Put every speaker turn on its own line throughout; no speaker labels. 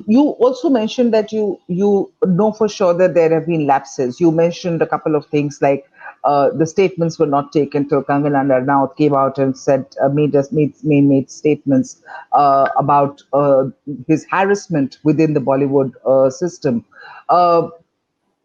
You also mentioned that you know for sure that there have been lapses. You mentioned a couple of things like the statements were not taken till Kangana Ranaut came out and said made statements about his harassment within the Bollywood system. Uh,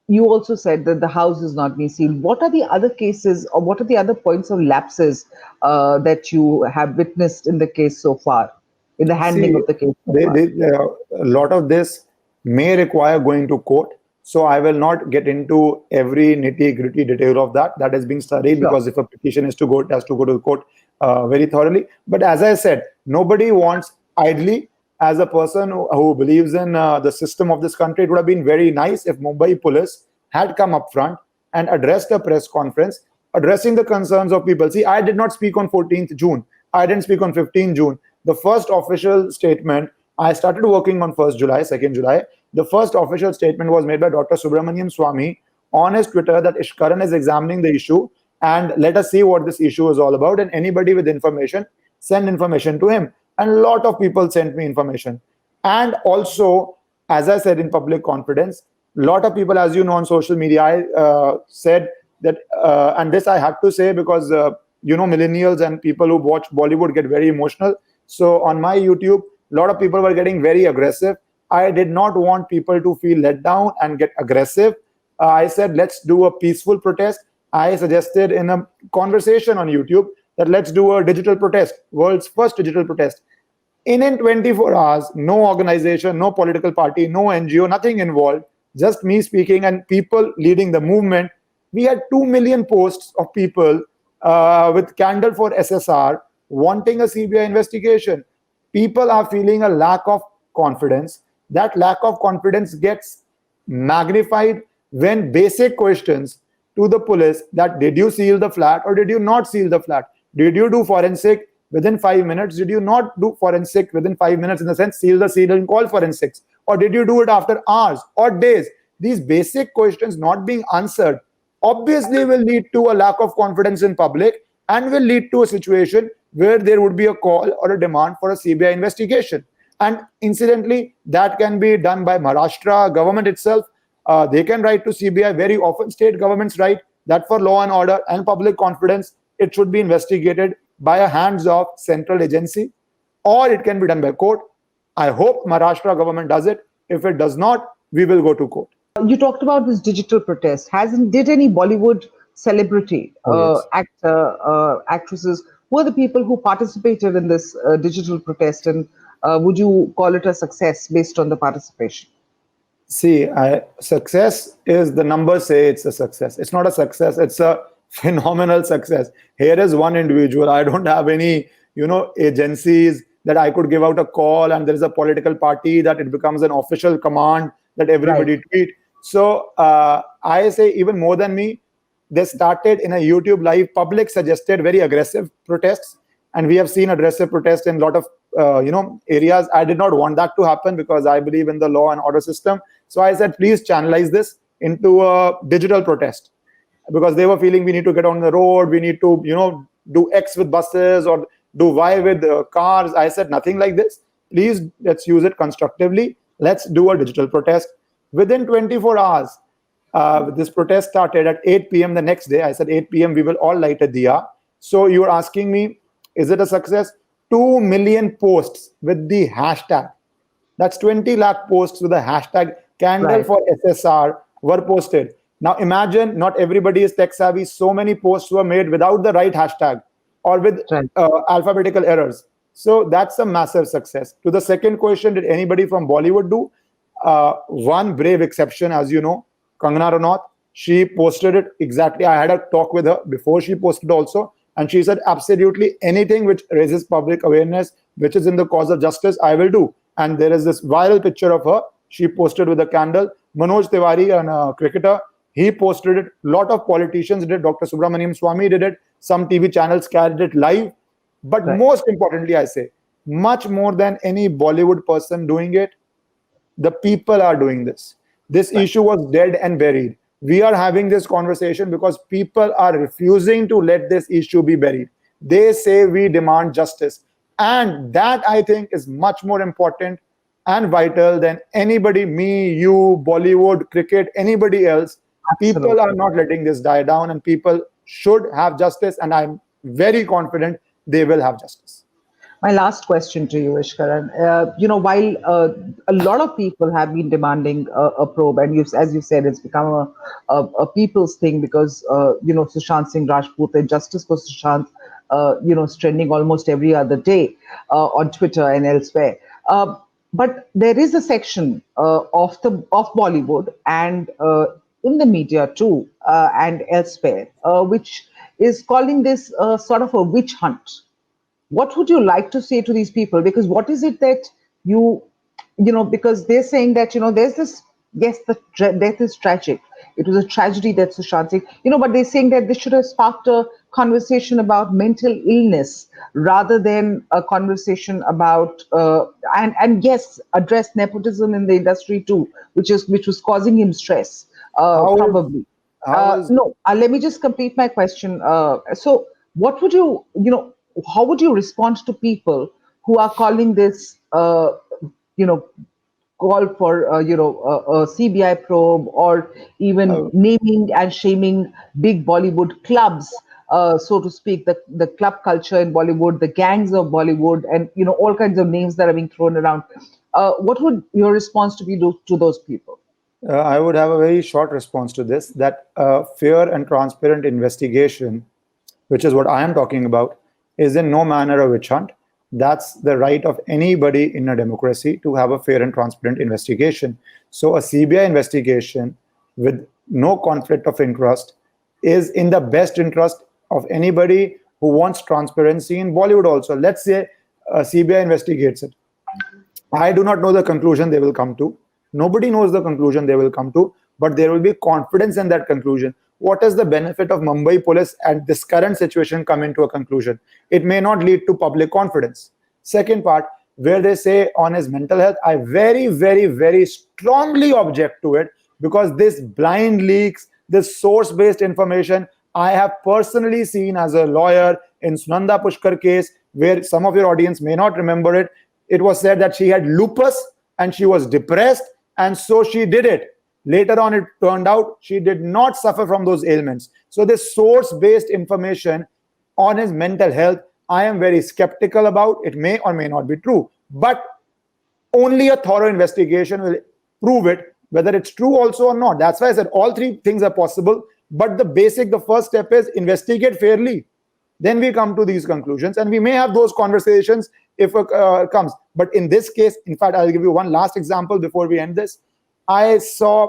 you also said that the house is not being sealed. What are the other cases, or what are the other points of lapses that you have witnessed in the case so far, in the handling
See,
of the case so
they,
far?
they, a lot of this may require going to court. So I will not get into every nitty-gritty detail of that. That is being studied
Sure.
because if a petition is to go, it has to go to the court very thoroughly. But as I said, nobody wants idly. As a person who believes in the system of this country, it would have been very nice if Mumbai police had come up front and addressed a press conference addressing the concerns of people. See, I did not speak on 14th June. I didn't speak on 15th June. The first official statement, I started working on 1st July, 2nd July. The first official statement was made by Dr. Subramaniam Swamy on his Twitter that Ishkaran is examining the issue and let us see what this issue is all about. And anybody with information, send information to him. And a lot of people sent me information. And also, as I said in public confidence, a lot of people, as you know, on social media, I said that, and this I have to say because millennials and people who watch Bollywood get very emotional. So on my YouTube, a lot of people were getting very aggressive. I did not want people to feel let down and get aggressive. I said, let's do a peaceful protest. I suggested in a conversation on YouTube that let's do a digital protest, world's first digital protest. In 24 hours, no organization, no political party, no NGO, nothing involved, just me speaking and people leading the movement. We had 2 million posts of people with candle for SSR wanting a CBI investigation. People are feeling a lack of confidence. That lack of confidence gets magnified when basic questions to the police that did you seal the flat or did you not seal the flat? Did you do forensic within 5 minutes? Did you not do forensic within 5 minutes, in the sense seal the seal and call forensics? Or did you do it after hours or days? These basic questions not being answered obviously will lead to a lack of confidence in public and will lead to a situation where there would be a call or a demand for a CBI investigation. And incidentally, that can be done by Maharashtra government itself. They can write to CBI. Very often, state governments write that for law and order and public confidence, it should be investigated by a hands-off central agency, or it can be done by court. I hope Maharashtra government does it. If it does not, we will go to court.
You talked about this digital protest. Hasn't did any Bollywood celebrity,
Oh, yes.
actor, actresses, who are the people who participated in this digital protest, and would you call it a success based on the participation?
See, success is the numbers say it's a success. It's not a success. It's a phenomenal success. Here is one individual. I don't have any, agencies that I could give out a call and there is a political party that it becomes an official command that
Right.
everybody tweet. So I say even more than me, they started in a YouTube live. Public suggested very aggressive protests, and we have seen aggressive protests in a lot of areas. I did not want that to happen because I believe in the law and order system. So I said, please channelize this into a digital protest, because they were feeling we need to get on the road, we need to do X with buses or do Y with cars. I said nothing like this. Please, let's use it constructively. Let's do a digital protest. Within 24 hours, this protest started at 8 p.m. the next day. I said 8 p.m. we will all light a diya. So you're asking me, is it a success? 2 million posts with the hashtag. That's 20 lakh posts with the hashtag candle
Right.
for SSR were posted. Now imagine not everybody is tech savvy. So many posts were made without the right hashtag or with
Right.
alphabetical errors. So that's a massive success. To the second question, did anybody from Bollywood do? One brave exception, as you know, Kangana Ranaut. She posted it exactly. I had a talk with her before she posted also, and she said absolutely anything which raises public awareness, which is in the cause of justice, I will do. And there is this viral picture of her. She posted with a candle. Manoj Tiwari, a cricketer, he posted it. A lot of politicians did. Dr. Subramaniam Swamy did it. Some TV channels carried it live. But
Right.
most importantly, I say, much more than any Bollywood person doing it, the people are doing this. This
Right.
issue was dead and buried. We are having this conversation because people are refusing to let this issue be buried. They say we demand justice. And that, I think, is much more important and vital than anybody, me, you, Bollywood, cricket, anybody else. People are
Absolutely.
not letting this die down, and people should have justice. And I'm very confident they will have justice.
My last question to you, Ishkaran. While a lot of people have been demanding a probe, and as you said, it's become a people's thing because Sushant Singh Rajput and justice for Sushant, is trending almost every other day on Twitter and elsewhere. But there is a section of Bollywood and in the media too and elsewhere, which is calling this sort of a witch hunt. What would you like to say to these people? Because what is it that you because they're saying that there's this, yes, the death is tragic, it was a tragedy that Sushant Singh, but they're saying that this should have sparked a conversation about mental illness rather than a conversation about and yes, address nepotism in the industry too, which was causing him stress,
How is
probably.
how is
No, let me just complete my question. So, what would how would you respond to people who are calling this, you know, call for, a CBI probe or even
uh,
naming and shaming big Bollywood clubs, so to speak, the club culture in Bollywood, the gangs of Bollywood, and all kinds of names that are being thrown around. What would your response to be to those people?
I would have a very short response to this, that fair and transparent investigation, which is what I am talking about, is in no manner a witch hunt. That's the right of anybody in a democracy to have a fair and transparent investigation. So, a CBI investigation with no conflict of interest is in the best interest of anybody who wants transparency in Bollywood also. Let's say CBI investigates it. I do not know the conclusion they will come to. Nobody knows the conclusion they will come to, but there will be confidence in that conclusion. What is the benefit of Mumbai police at this current situation come into a conclusion? It may not lead to public confidence. Second part, where they say on his mental health, I very, very, very strongly object to it, because this blind leaks, this source based information, I have personally seen as a lawyer in Sunanda Pushkar case, where some of your audience may not remember it. It was said that she had lupus and she was depressed, and so she did it. Later on, it turned out she did not suffer from those ailments. So, this source based information on his mental health, I am very skeptical about. It may or may not be true, but only a thorough investigation will prove it, whether it's true also or not. That's why I said all three things are possible. But the first step is investigate fairly. Then we come to these conclusions, and we may have those conversations if it comes. But in this case, in fact, I'll give you one last example before we end this. I saw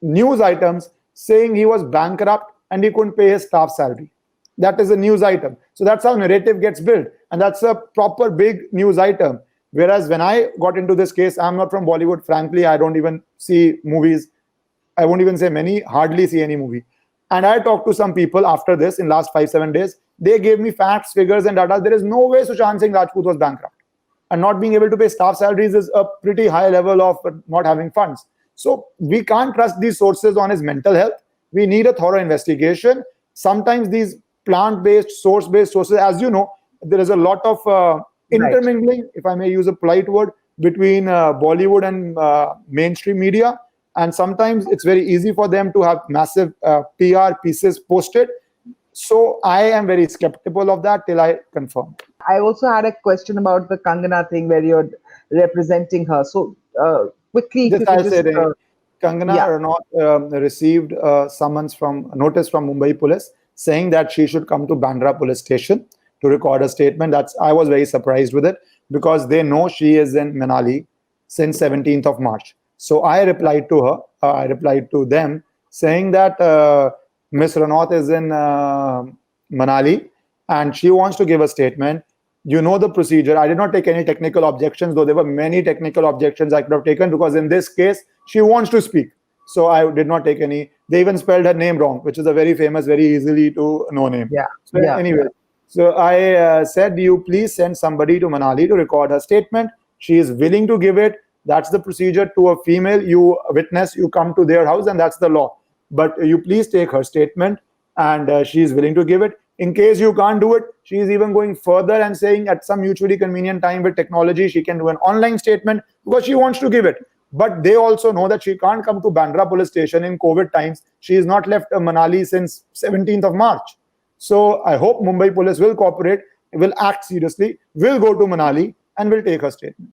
news items saying he was bankrupt and he couldn't pay his staff salary. That is a news item. So that's how narrative gets built, and that's a proper big news item. Whereas when I got into this case, I'm not from Bollywood. Frankly, I don't even see movies. I won't even say many, hardly see any movie. And I talked to some people after this in last 5-7 days. They gave me facts, figures, and data. There is no way Sushant Singh Rajput was bankrupt. And not being able to pay staff salaries is a pretty high level of not having funds. So we can't trust these sources on his mental health. We need a thorough investigation. Sometimes these plant-based, source-based sources, as you know, there is a lot of
Right.
intermingling, if I may use a polite word, between Bollywood and mainstream media. And sometimes it's very easy for them to have massive PR pieces posted. So I am very skeptical of that till I confirm.
I also had a question about the Kangana thing where you're representing her. So quickly, if you
Just
could
I'll
just,
say that Kangana
yeah,
Ranaut received notice from Mumbai police saying that she should come to Bandra police station to record a statement. I was very surprised with it, because they know she is in Manali since 17th of March. So I replied to her, I replied to them saying that Miss Ranaut is in Manali and she wants to give a statement. You know the procedure. I did not take any technical objections, though there were many technical objections I could have taken, because in this case, she wants to speak. So I did not take any. They even spelled her name wrong, which is a very famous, very easily to know name.
yeah,
So
yeah,
anyway,
yeah.
so I said, you please send somebody to Manali to record her statement. She is willing to give it. That's the procedure to a female. You witness, you come to their house, and that's the law. But you please take her statement, and she is willing to give it. In case you can't do it, she is even going further and saying at some mutually convenient time with technology, she can do an online statement because she wants to give it. But they also know that she can't come to Bandra police station in COVID times. She has not left Manali since 17th of March. So I hope Mumbai police will cooperate, will act seriously, will go to Manali and will take her statement.